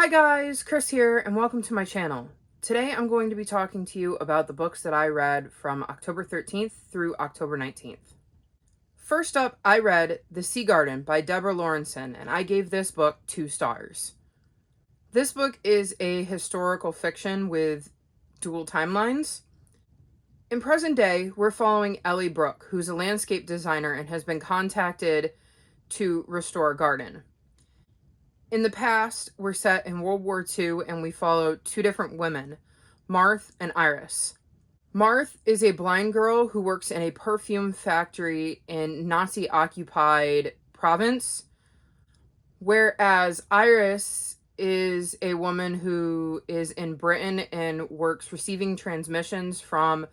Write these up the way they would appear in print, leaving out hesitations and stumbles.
Hi guys, Chris here, and welcome to my channel. Today I'm going to be talking to you about the books that I read from October 13th through October 19th. First up, I read The Sea Garden by Deborah Lawrenson, and I gave this book 2 stars. This book is a historical fiction with dual timelines. In present day, we're following Ellie Brooke, who's a landscape designer and has been contacted to restore a garden. In the past, we're set in World War II and we follow 2 different women, Marthe and Iris. Marthe is a blind girl who works in a perfume factory in Nazi-occupied Provence, whereas Iris is a woman who is in Britain and works receiving transmissions from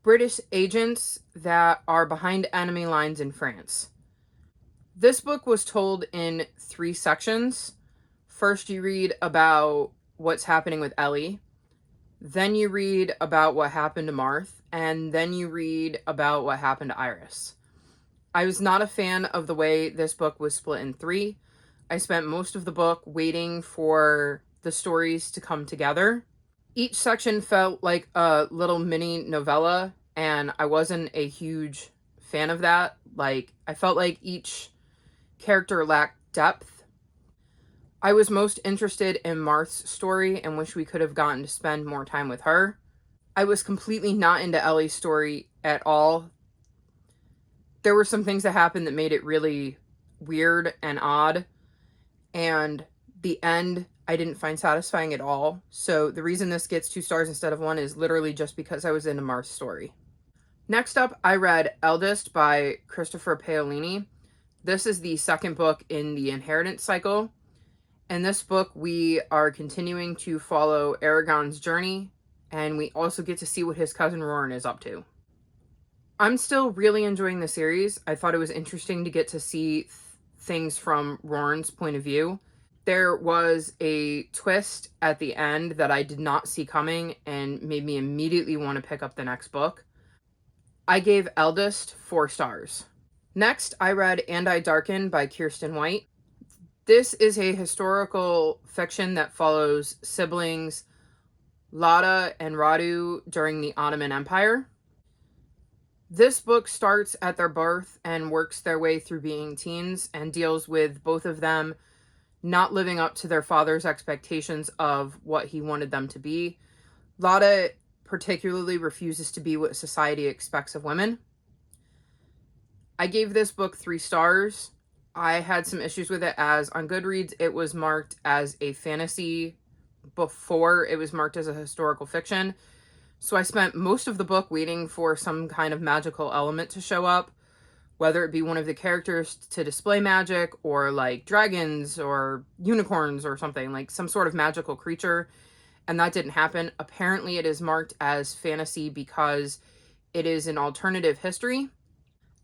British agents that are behind enemy lines in France. This book was told in 3 sections. First, you read about what's happening with Ellie. Then you read about what happened to Marthe. And then you read about what happened to Iris. I was not a fan of the way this book was split in 3. I spent most of the book waiting for the stories to come together. Each section felt like a little mini novella, and I wasn't a huge fan of that. I felt like each character lacked depth. I was most interested in Marthe's story and wish we could have gotten to spend more time with her. I was completely not into Ellie's story at all. There were some things that happened that made it really weird and odd, and the end I didn't find satisfying at all. So the reason this gets 2 stars instead of 1 is literally just because I was into Marthe's story. Next up, I read Eldest by Christopher Paolini. This is the 2nd book in the inheritance cycle. In this book, we are continuing to follow Aragon's journey, and we also get to see what his cousin Roran is up to. I'm still really enjoying the series. I thought it was interesting to get to see things from Roran's point of view. There was a twist at the end that I did not see coming and made me immediately want to pick up the next book. I gave Eldest 4 stars. Next, I read I Darken by Kiersten White. This is a historical fiction that follows siblings Lada and Radu during the Ottoman Empire. This book starts at their birth and works their way through being teens and deals with both of them not living up to their father's expectations of what he wanted them to be. Lada particularly refuses to be what society expects of women. I gave this book 3 stars. I had some issues with it as on Goodreads it was marked as a fantasy before it was marked as a historical fiction. So I spent most of the book waiting for some kind of magical element to show up, whether it be one of the characters to display magic or like dragons or unicorns or something, like some sort of magical creature, and that didn't happen. Apparently it is marked as fantasy because it is an alternative history,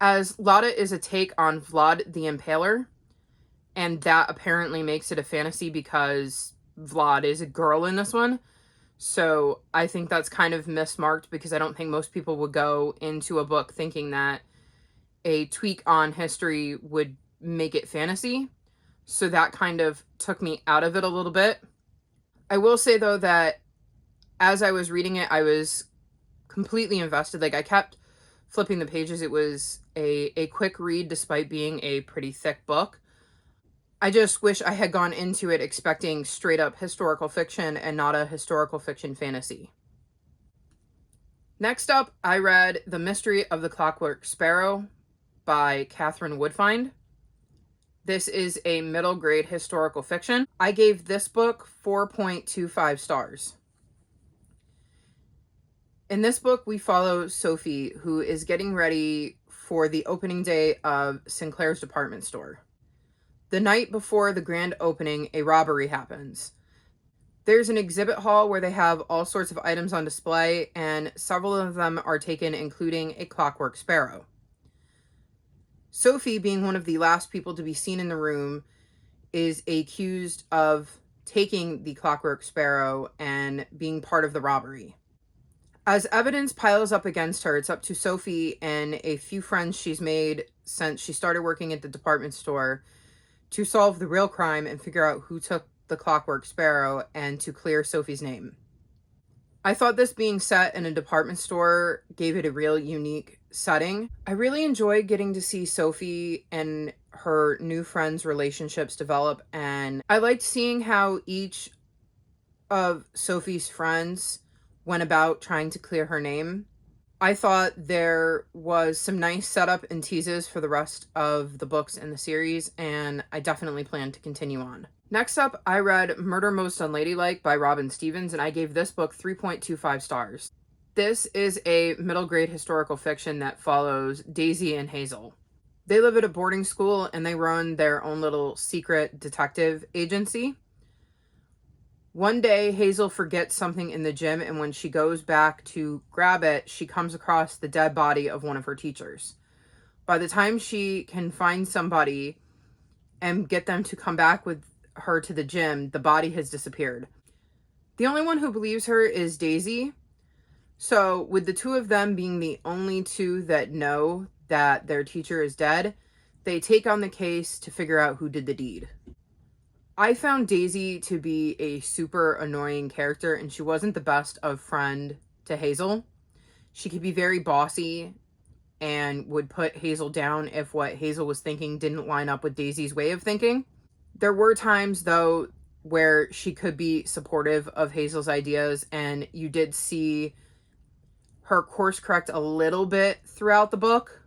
as Lada is a take on Vlad the Impaler, and that apparently makes it a fantasy because Vlad is a girl in this one. So I think that's kind of mismarked because I don't think most people would go into a book thinking that a tweak on history would make it fantasy. So that kind of took me out of it a little bit. I will say though that as I was reading it, I was completely invested. I kept flipping the pages. It was a quick read despite being a pretty thick book. I just wish I had gone into it expecting straight up historical fiction and not a historical fiction fantasy. Next up, I read The Mystery of the Clockwork Sparrow by Catherine Woodfind. This is a middle grade historical fiction. I gave this book 4.25 stars. In this book, we follow Sophie, who is getting ready for the opening day of Sinclair's department store. The night before the grand opening, a robbery happens. There's an exhibit hall where they have all sorts of items on display, and several of them are taken, including a Clockwork Sparrow. Sophie, being one of the last people to be seen in the room, is accused of taking the Clockwork Sparrow and being part of the robbery. As evidence piles up against her, it's up to Sophie and a few friends she's made since she started working at the department store to solve the real crime and figure out who took the Clockwork Sparrow and to clear Sophie's name. I thought this being set in a department store gave it a real unique setting. I really enjoyed getting to see Sophie and her new friends' relationships develop, and I liked seeing how each of Sophie's friends went about trying to clear her name. I thought there was some nice setup and teases for the rest of the books in the series, and I definitely plan to continue on. Next up, I read Murder Most Unladylike by Robin Stevens, and I gave this book 3.25 stars. This is a middle grade historical fiction that follows Daisy and Hazel. They live at a boarding school and they run their own little secret detective agency. One day, Hazel forgets something in the gym, and when she goes back to grab it, she comes across the dead body of one of her teachers. By the time she can find somebody and get them to come back with her to the gym, the body has disappeared. The only one who believes her is Daisy. So, with the two of them being the only two that know that their teacher is dead, they take on the case to figure out who did the deed. I found Daisy to be a super annoying character, and she wasn't the best of friend to Hazel. She could be very bossy and would put Hazel down if what Hazel was thinking didn't line up with Daisy's way of thinking. There were times, though, where she could be supportive of Hazel's ideas, and you did see her course correct a little bit throughout the book.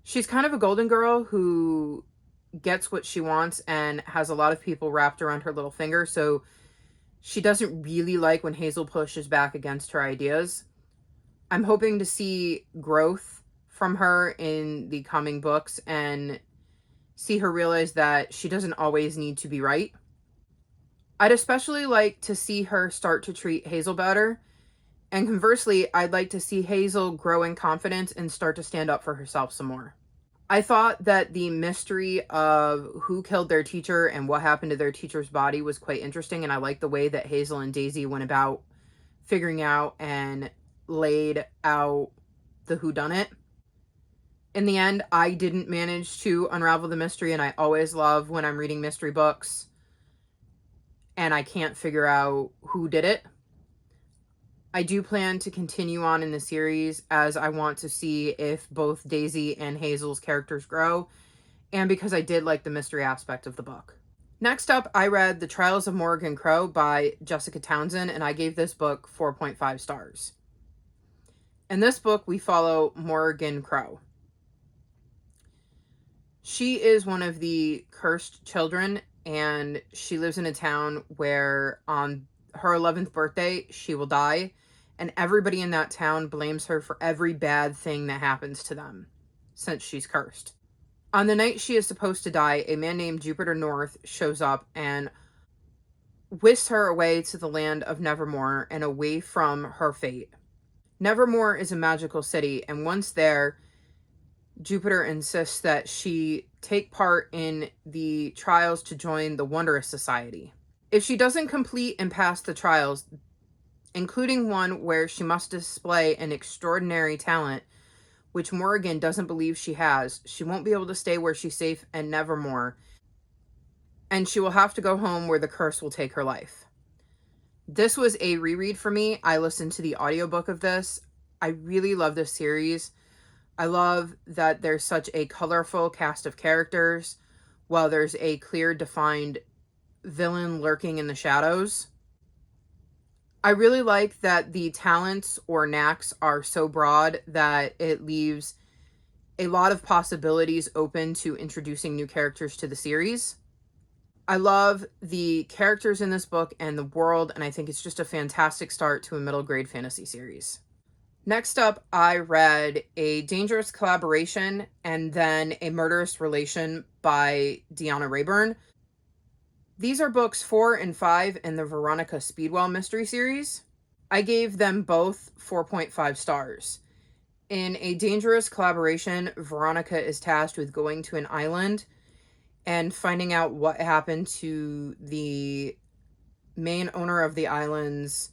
She's kind of a golden girl who gets what she wants and has a lot of people wrapped around her little finger, so she doesn't really like when Hazel pushes back against her ideas. I'm hoping to see growth from her in the coming books and see her realize that she doesn't always need to be right. I'd especially like to see her start to treat Hazel better, and conversely, I'd like to see Hazel grow in confidence and start to stand up for herself some more. I thought that the mystery of who killed their teacher and what happened to their teacher's body was quite interesting, and I liked the way that Hazel and Daisy went about figuring out and laid out the whodunit. In the end, I didn't manage to unravel the mystery, and I always love when I'm reading mystery books and I can't figure out who did it. I do plan to continue on in the series as I want to see if both Daisy and Hazel's characters grow, and because I did like the mystery aspect of the book. Next up, I read The Trials of Morrigan Crow by Jessica Townsend, and I gave this book 4.5 stars. In this book, we follow Morrigan Crow. She is one of the cursed children, and she lives in a town where on her 11th birthday, she will die, and everybody in that town blames her for every bad thing that happens to them, since she's cursed. On the night she is supposed to die, a man named Jupiter North shows up and whisks her away to the land of Nevermore and away from her fate. Nevermore is a magical city, and once there, Jupiter insists that she take part in the trials to join the Wondrous Society. If she doesn't complete and pass the trials, including one where she must display an extraordinary talent, which Morrigan doesn't believe she has, she won't be able to stay where she's safe and Nevermore, and she will have to go home where the curse will take her life. This was a reread for me. I listened to the audiobook of this. I really love this series. I love that there's such a colorful cast of characters, while there's a clear, defined villain lurking in the shadows. I really like that the talents or knacks are so broad that it leaves a lot of possibilities open to introducing new characters to the series. I love the characters in this book and the world, and I think it's just a fantastic start to a middle grade fantasy series. Next up, I read A Dangerous Collaboration and then A Murderous Relation by Deanna Rayburn. These are books 4 and 5 in the Veronica Speedwell mystery series. I gave them both 4.5 stars. In A Dangerous Collaboration, Veronica is tasked with going to an island and finding out what happened to the main owner of the island's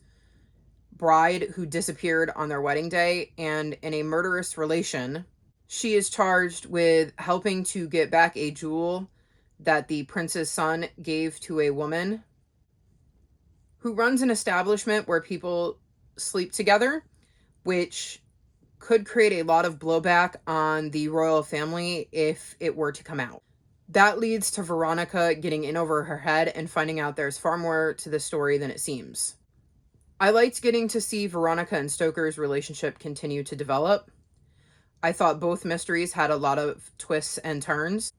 bride who disappeared on their wedding day. And in A Murderous Relation, she is charged with helping to get back a jewel that the prince's son gave to a woman who runs an establishment where people sleep together, which could create a lot of blowback on the royal family if it were to come out. That leads to Veronica getting in over her head and finding out there's far more to the story than it seems. I liked getting to see Veronica and Stoker's relationship continue to develop. I thought both mysteries had a lot of twists and turns.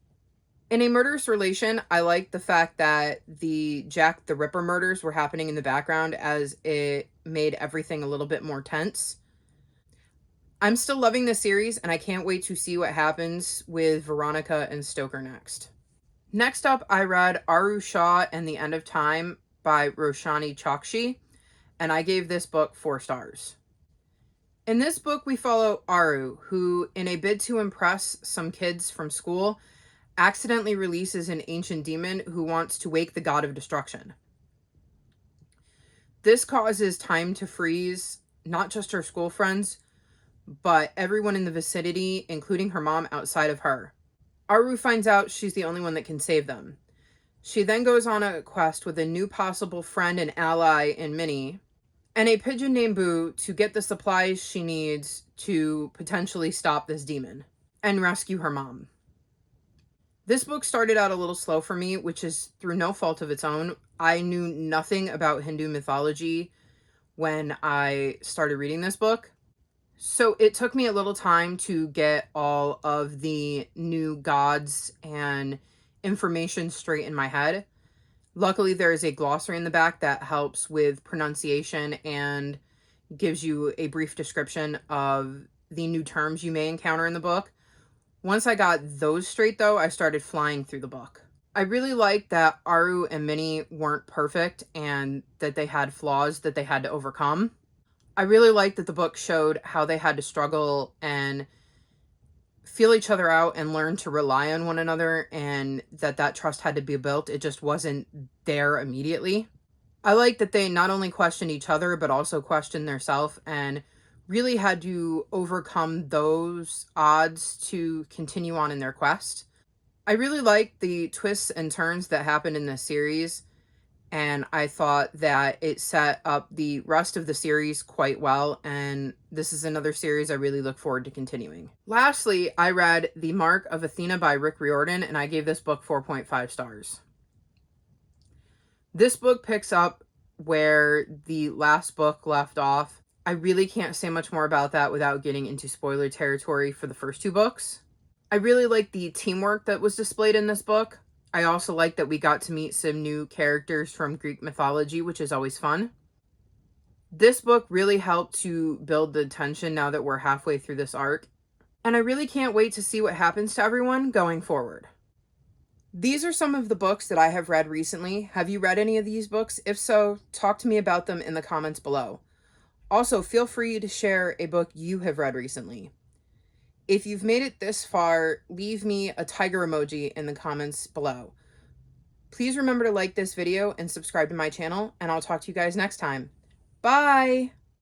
In a murderous relation, I liked the fact that the Jack the Ripper murders were happening in the background, as it made everything a little bit more tense. I'm still loving this series, and I can't wait to see what happens with Veronica and Stoker next. Next up, I read Aru Shah and the End of Time by Roshani Chokshi, and I gave this book 4 stars. In this book, we follow Aru, who, in a bid to impress some kids from school, accidentally releases an ancient demon who wants to wake the god of destruction. This causes time to freeze, not just her school friends, but everyone in the vicinity, including her mom outside of her. Aru finds out she's the only one that can save them. She then goes on a quest with a new possible friend and ally in Minnie, and a pigeon named Boo to get the supplies she needs to potentially stop this demon and rescue her mom. This book started out a little slow for me, which is through no fault of its own. I knew nothing about Hindu mythology when I started reading this book, so it took me a little time to get all of the new gods and information straight in my head. Luckily, there is a glossary in the back that helps with pronunciation and gives you a brief description of the new terms you may encounter in the book. Once I got those straight, though, I started flying through the book. I really liked that Aru and Minnie weren't perfect and that they had flaws that they had to overcome. I really liked that the book showed how they had to struggle and feel each other out and learn to rely on one another, and that trust had to be built. It just wasn't there immediately. I liked that they not only questioned each other, but also questioned themselves and really had to overcome those odds to continue on in their quest. I really liked the twists and turns that happened in this series, and I thought that it set up the rest of the series quite well, and this is another series I really look forward to continuing. Lastly, I read The Mark of Athena by Rick Riordan, and I gave this book 4.5 stars. This book picks up where the last book left off. I really can't say much more about that without getting into spoiler territory for the first 2 books. I really like the teamwork that was displayed in this book. I also like that we got to meet some new characters from Greek mythology, which is always fun. This book really helped to build the tension now that we're halfway through this arc, and I really can't wait to see what happens to everyone going forward. These are some of the books that I have read recently. Have you read any of these books? If so, talk to me about them in the comments below. Also, feel free to share a book you have read recently. If you've made it this far, leave me a tiger emoji in the comments below. Please remember to like this video and subscribe to my channel, and I'll talk to you guys next time. Bye!